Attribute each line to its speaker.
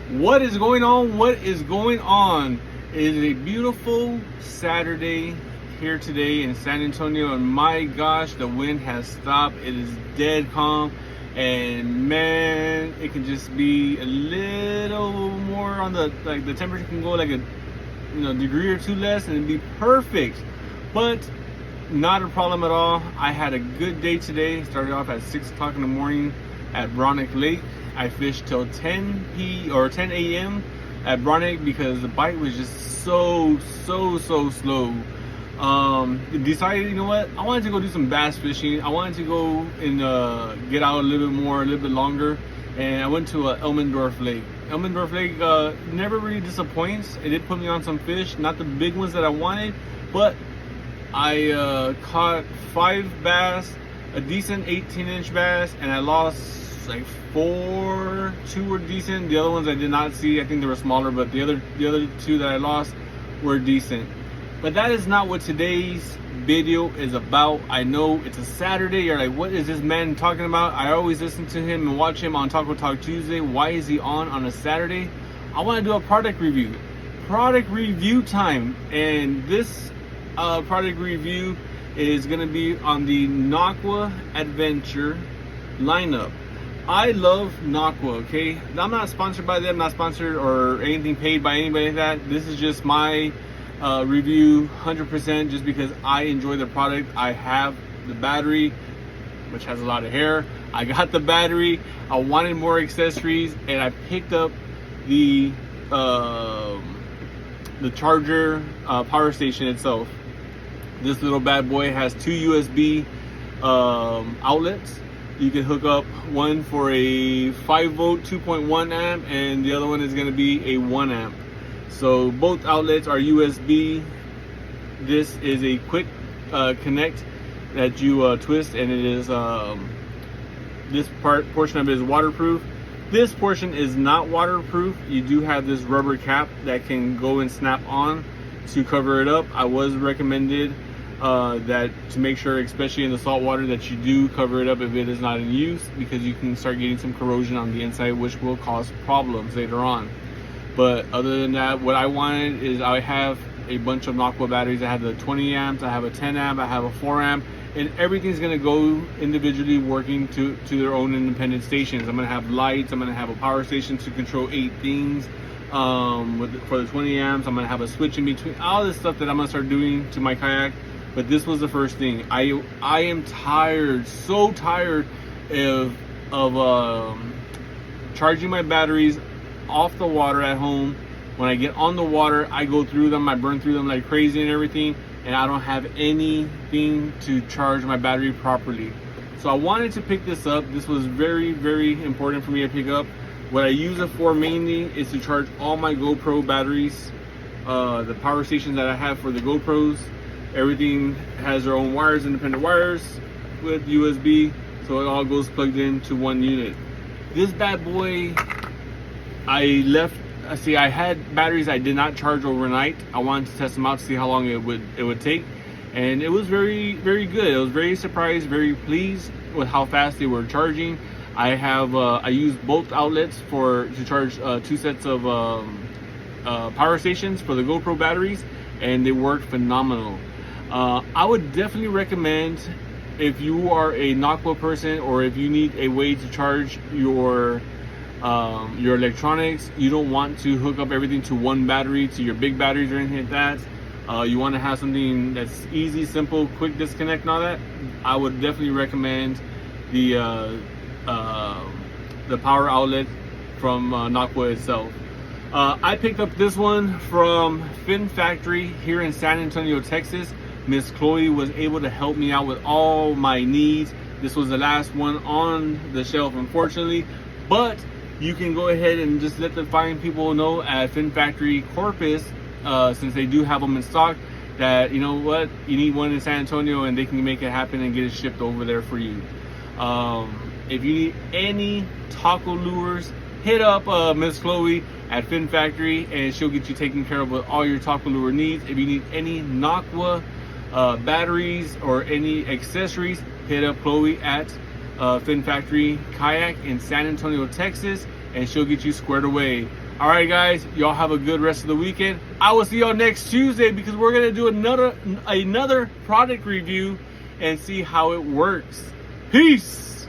Speaker 1: What is going on? What is going on? It is a beautiful Saturday here today in San Antonio, and my gosh, the wind has stopped. It is dead calm, and man, it can just be a little more on the the temperature can go like a degree or two less, and it'd be perfect. But not a problem at all. I had a good day today. Started off at 6 o'clock in the morning at Bronick Lake. I fished till 10 a.m. at Bronick because the bite was just so slow. Decided, you know what? I wanted to go do some bass fishing. I wanted to go and get out a little bit longer. And I went to Elmendorf Lake. Elmendorf Lake never really disappoints. It did put me on some fish, not the big ones that I wanted, but I caught 5 bass, a decent 18-inch bass, and I lost like 4. 2 were decent. The other ones I did not see. I think they were smaller, but the other 2 that I lost were decent. But that is not what today's video is about. I know it's a Saturday. You're like, what is this man talking about? I always listen to him and watch him on Taco Talk Tuesday. Why is he on a Saturday? I want to do a product review. Product review time. And this product review is going to be on the Nocqua Adventure lineup. I love Nocqua, okay? I'm not sponsored by them, not sponsored or anything paid by anybody like that. This is just my review 100% just because I enjoy the product. I have the battery, which has a lot of hair. I got the battery. I wanted more accessories, and I picked up the charger power station itself. This little bad boy has 2 USB outlets. You can hook up one for a 5-volt 2.1 amp, and the other one is going to be a 1 amp. So both outlets are USB. This is a quick connect that you twist, and it is this portion of it is waterproof. This portion is not waterproof. You do have this rubber cap that can go and snap on to cover it up. I was recommended that to make sure, especially in the salt water, that you do cover it up if it is not in use, because you can start getting some corrosion on the inside, which will cause problems later on. But other than that, what I wanted is I have a bunch of Nocqua batteries. I have the 20 amps, I have a 10 amp, I have a 4 amp, and everything's going to go individually working to their own independent stations. I'm going to have lights, I'm going to have a power station to control 8 things. For the 20 amps, I'm going to have a switch in between, all this stuff that I'm going to start doing to my kayak. But this was the first thing. I am tired, so tired of charging my batteries off the water at home. When I get on the water, I go through them, I burn through them like crazy and everything, and I don't have anything to charge my battery properly. So I wanted to pick this up. This was very important for me to pick up. What I use it for mainly is to charge all my GoPro batteries. The power stations that I have for the GoPros, everything has their own wires, independent wires with USB, so it all goes plugged into one unit. This bad boy, I had batteries I did not charge overnight. I wanted to test them out to see how long it would take, and it was very good. I was very surprised, very pleased with how fast they were charging. I use both outlets to charge 2 sets of power stations for the GoPro batteries, and they worked phenomenal. I would definitely recommend, if you are a Nocqua person, or if you need a way to charge your electronics, you don't want to hook up everything to one battery, to your big batteries or anything like that. You want to have something that's easy, simple, quick disconnect and all that. I would definitely recommend the power outlet from Nocqua itself. I picked up this one from Fin Factory here in San Antonio, Texas. Miss Chloe was able to help me out with all my needs. This was the last one on the shelf, unfortunately, but you can go ahead and just let the fine people know at Fin Factory Corpus, since they do have them in stock, that you know what, you need one in San Antonio, and they can make it happen and get it shipped over there for you. If you need any taco lures, hit up Miss Chloe at Fin Factory, and she'll get you taken care of with all your taco lure needs. If you need any Nocqua batteries or any accessories, hit up Chloe at Fin Factory Kayak in San Antonio, Texas, and she'll get you squared away. All right, guys, y'all have a good rest of the weekend. I will see y'all next Tuesday because we're gonna do another product review and see how it works. Peace.